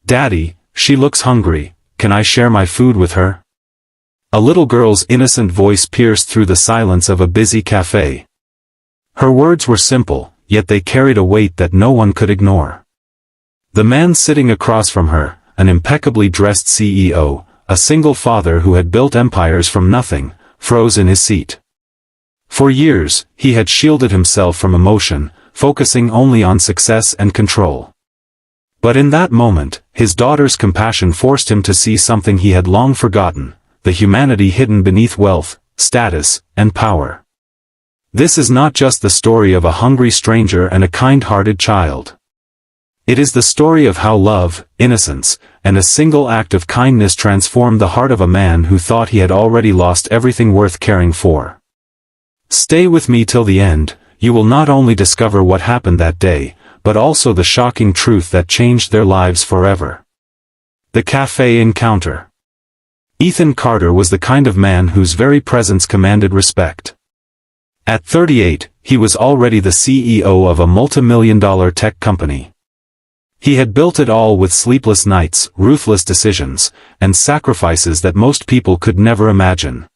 "Daddy, she looks hungry, can I share my food with her?" A little girl's innocent voice pierced through the silence of a busy café. Her words were simple, yet they carried a weight that no one could ignore. The man sitting across from her, an impeccably dressed CEO, a single father who had built empires from nothing, froze in his seat. For years, he had shielded himself from emotion, focusing only on success and control. But in that moment, his daughter's compassion forced him to see something he had long forgotten, the humanity hidden beneath wealth, status, and power. This is not just the story of a hungry stranger and a kind-hearted child. It is the story of how love, innocence, and a single act of kindness transformed the heart of a man who thought he had already lost everything worth caring for. Stay with me till the end. You will not only discover what happened that day, but also the shocking truth that changed their lives forever. The Café Encounter. Ethan Carter was the kind of man whose very presence commanded respect. At 38, he was already the CEO of a multi-million-dollar tech company. He had built it all with sleepless nights, ruthless decisions, and sacrifices that most people could never imagine.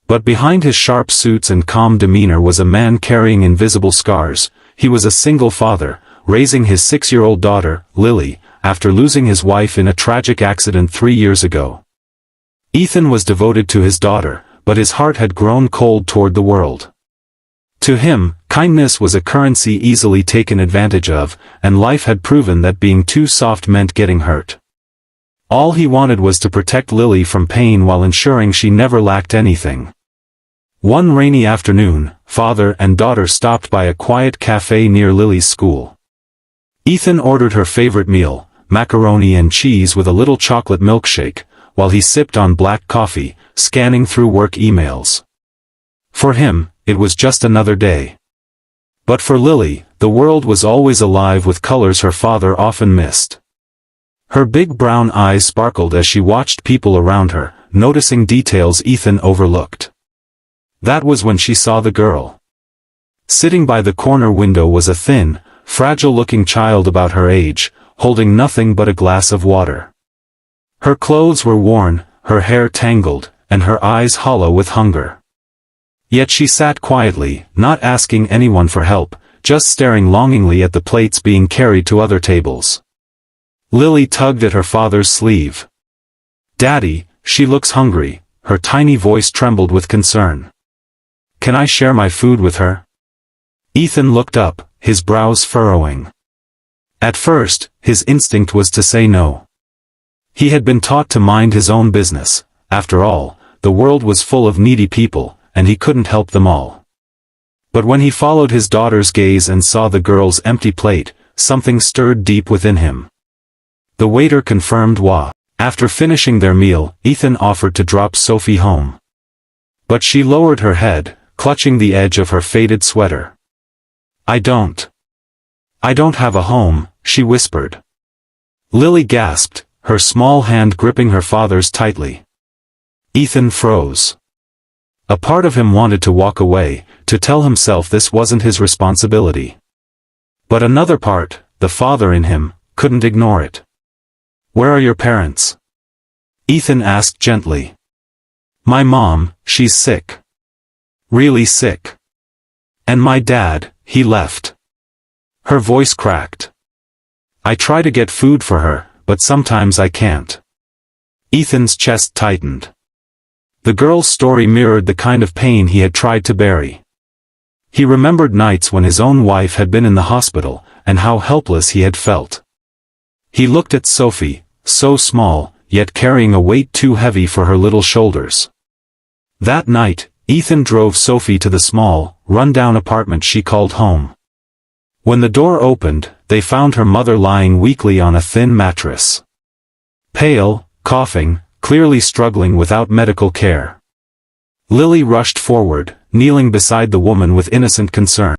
But behind his sharp suits and calm demeanor was a man carrying invisible scars. He was a single father, raising his 6-year-old daughter, Lily, after losing his wife in a tragic accident 3 years ago. Ethan was devoted to his daughter, but his heart had grown cold toward the world. To him, kindness was a currency easily taken advantage of, and life had proven that being too soft meant getting hurt. All he wanted was to protect Lily from pain while ensuring she never lacked anything. One rainy afternoon, father and daughter stopped by a quiet cafe near Lily's school. Ethan ordered her favorite meal, macaroni and cheese with a little chocolate milkshake, while he sipped on black coffee, scanning through work emails. For him, it was just another day. But for Lily, the world was always alive with colors her father often missed. Her big brown eyes sparkled as she watched people around her, noticing details Ethan overlooked. That was when she saw the girl. Sitting by the corner window was a thin, fragile-looking child about her age, holding nothing but a glass of water. Her clothes were worn, her hair tangled, and her eyes hollow with hunger. Yet she sat quietly, not asking anyone for help, just staring longingly at the plates being carried to other tables. Lily tugged at her father's sleeve. "Daddy, she looks hungry," her tiny voice trembled with concern. "Can I share my food with her?" Ethan looked up, his brows furrowing. At first, his instinct was to say no. He had been taught to mind his own business. After all, the world was full of needy people, and he couldn't help them all. But when he followed his daughter's gaze and saw the girl's empty plate, something stirred deep within him. The waiter confirmed why. After finishing their meal, Ethan offered to drop Sophie home. But she lowered her head, clutching the edge of her faded sweater. I don't have a home," she whispered. Lily gasped, her small hand gripping her father's tightly. Ethan froze. A part of him wanted to walk away, to tell himself this wasn't his responsibility. But another part, the father in him, couldn't ignore it. "Where are your parents?" Ethan asked gently. "My mom, she's sick. Really sick. And my dad, he left." Her voice cracked. "I try to get food for her, but sometimes I can't." Ethan's chest tightened. The girl's story mirrored the kind of pain he had tried to bury. He remembered nights when his own wife had been in the hospital, and how helpless he had felt. He looked at Sophie, so small, yet carrying a weight too heavy for her little shoulders. That night, Ethan drove Sophie to the small, run-down apartment she called home. When the door opened, they found her mother lying weakly on a thin mattress. Pale, coughing, clearly struggling without medical care. Lily rushed forward, kneeling beside the woman with innocent concern.